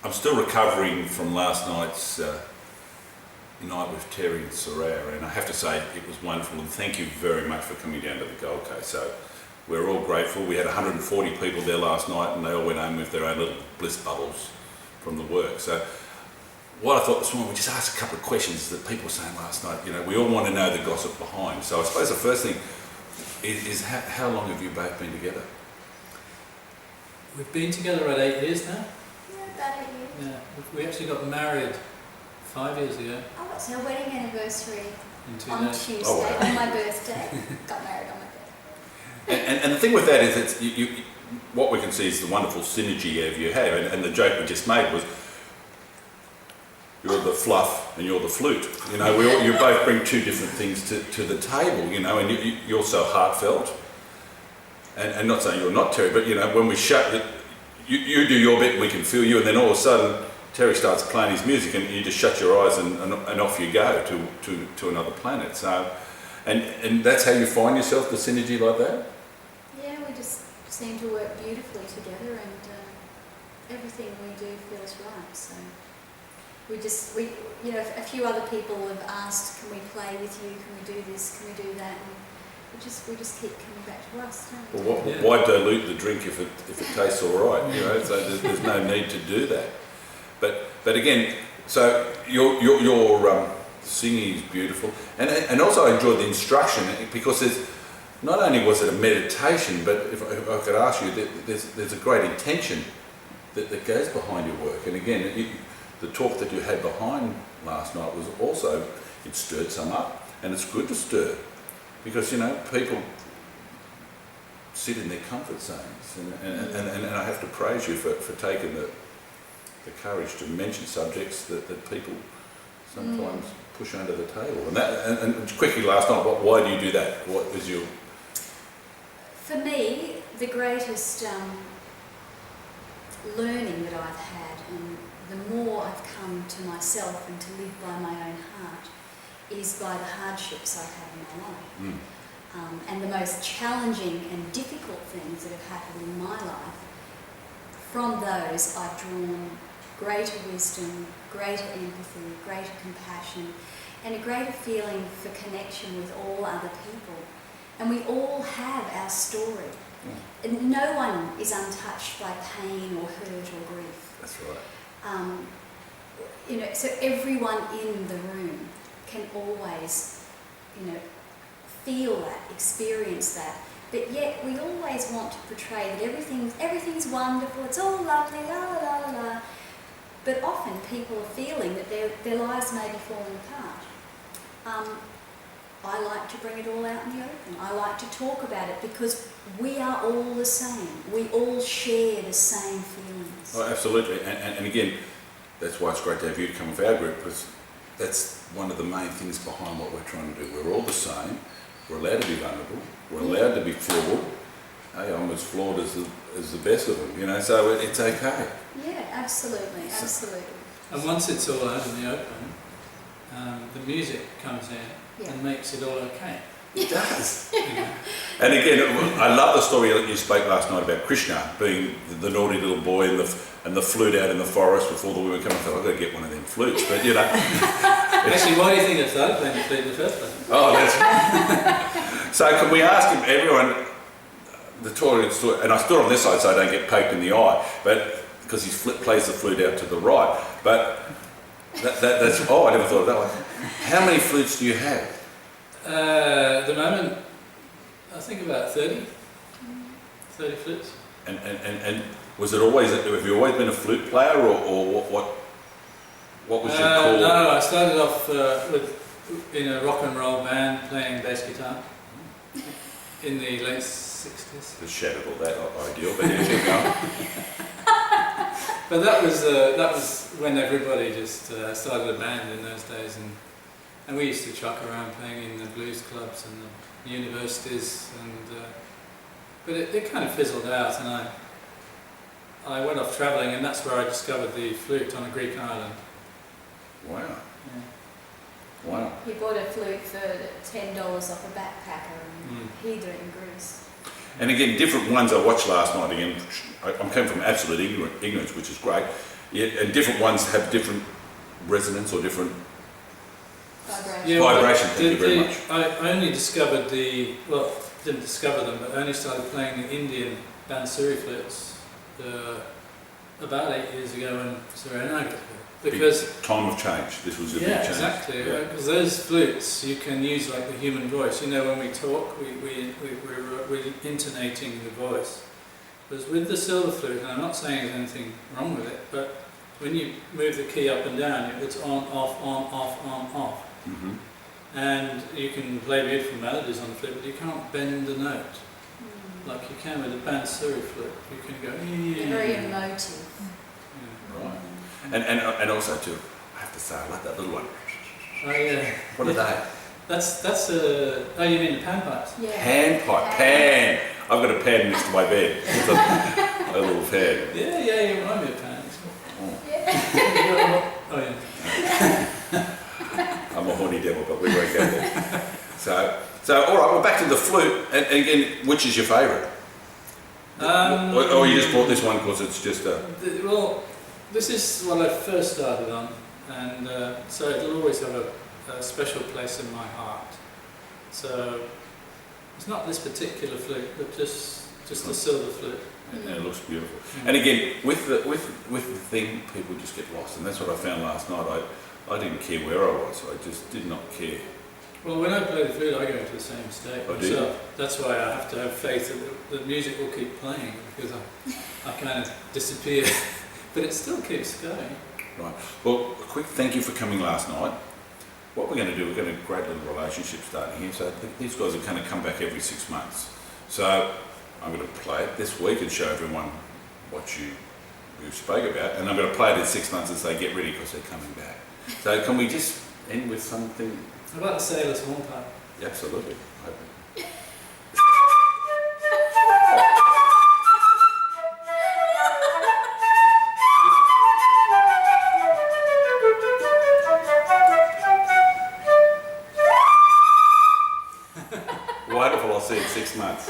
I'm still recovering from last night's night with Terry and Soraya, and I have to say it was wonderful, and thank you very much for coming down to the Gold Coast. So we're all grateful. We had 140 people there last night, and they all went home with their own little bliss bubbles from the work. So what I thought this morning, we just ask a couple of questions that people were saying last night. You know, we all want to know the gossip behind. So I suppose the first thing is how long have you both been together? We've been together about 8 years now. Yeah, about 8 years. Yeah, we actually got married 5 years ago. Oh, it's our wedding anniversary On Tuesday, Oh, wow. on my birthday. Got married on my birthday. And the thing with that is, what we can see is the wonderful synergy you have. And the joke we just made was, you're the fluff and you're the flute. You know, you both bring two different things to the table. You know, and you're so heartfelt. And not saying you're not, Terry, but you know, when we shut it, you do your bit, we can feel you, and then all of a sudden Terry starts playing his music, and you just shut your eyes and off you go to another planet. So, and that's how you find yourself, the synergy like that. Yeah, we just seem to work beautifully together, and everything we do feels right. So we you know, a few other people have asked, can we play with you? Can we do this? Can we do that? And we just keep coming back to us. Don't we? Well, why dilute the drink if it tastes all right? You know, so there's no need to do that. But again, so your singing is beautiful, and also I enjoyed the instruction, because there's not only was it a meditation, but if I could ask you, there's a great intention that goes behind your work. And again, the talk that you had behind last night was also, it stirred some up, and it's good to stir. Because, you know, people sit in their comfort zones, and I have to praise you for taking the courage to mention subjects that people sometimes push under the table. And quickly last night, why do you do that? What was your... For me, the greatest learning that I've had, and the more I've come to myself and to live by my own heart, is by the hardships I've had in my life. And the most challenging and difficult things that have happened in my life, from those I've drawn greater wisdom, greater empathy, greater compassion, and a greater feeling for connection with all other people. And we all have our story. And no one is untouched by pain or hurt or grief. That's right. You know, so everyone in the room can always, you know, feel that, experience that, but yet we always want to portray that everything's wonderful, it's all lovely, la la la la la. But often people are feeling that their lives may be falling apart. I like to bring it all out in the open. I like to talk about it because we are all the same. We all share the same feelings. Oh, absolutely. And again, that's why it's great to have you to come with our group, because that's one of the main things behind what we're trying to do. We're all the same. We're allowed to be vulnerable. We're allowed to be flawed. Hey, I'm as flawed as the best of them, you know, so it's okay. Yeah, absolutely, absolutely. And once it's all out in the open, the music comes in and makes it all okay. It does. And again, I love the story that you spoke last night about Krishna being the naughty little boy and the flute out in the forest with all the women coming. I thought, I've got to get one of them flutes, but you know. Actually, why do you think I started playing the flute in the first place? Oh, that's... So can we ask him, everyone, the toilet stood, and I stood on this side so I don't get poked in the eye, but because he plays the flute out to the right. But that's, oh, I never thought of that one. How many flutes do you have? At the moment, I think about 30 flutes. And was it always, have you always been a flute player, or what was your call? No, I started off in a rock and roll band playing bass guitar in the late 60s. Just shattered all that ideal, but yeah, keep going. But that was when everybody just started a band in those days, and we used to chuck around playing in the blues clubs and the universities, but it kind of fizzled out, and I went off travelling, and that's where I discovered the flute on a Greek island. Wow. Yeah. Wow. He bought a flute for $10 off a backpacker, and he'd do it in Greece. And again, different ones I watched last night, again, I came from absolute ignorance, which is great, and different ones have different resonance or different vibration. Thank you very much. I only discovered didn't discover them, but I only started playing the Indian Bansuri flutes about 8 years ago when Soraya and I got here. Because big time of change. This was a big change. Exactly. Because those flutes you can use like the human voice. You know, when we talk, we're intonating the voice. Whereas with the silver flute, and I'm not saying there's anything wrong with it, but when you move the key up and down, it's on, off, on, off, on, off. Mm-hmm. And you can play beautiful melodies on the flute, but you can't bend the note like you can with a Bansuri flute. You can go. They're very emotive. Yeah. Right. And also too, I have to say, I like that little one. Oh yeah. What are they? That's oh, you mean the panpipes? Yeah. Pan. I've got a pan next to my bed. It's a little pan. Yeah, you remind me of pan. Oh. Yeah. Oh yeah. I'm a horny devil, but we won't go there. So all right, we're back to the flute. And again, which is your favourite? Or you just bought this one because it's just a... Well, this is what I first started on, and so it'll always have a special place in my heart. So it's not this particular flute, but just the silver flute. And it looks beautiful. Mm-hmm. And again, with the thing, people just get lost, and that's what I found last night. I didn't care where I was. I just did not care. Well, when I play the flute, I go into the same state myself. That's why I have to have faith that the music will keep playing, because I kind of disappear, but it still keeps going. Right. Well, a quick thank you for coming last night. What we're going to do, we're going to create a little relationship starting here. So these guys are going to come back every 6 months. So I'm going to play it this week and show everyone what you spoke about, and I'm going to play it in 6 months and say get ready because they're coming back. So can we just end with something? How about the sailor's hornpipe? Yeah, absolutely. Wonderful, I'll see you in 6 months.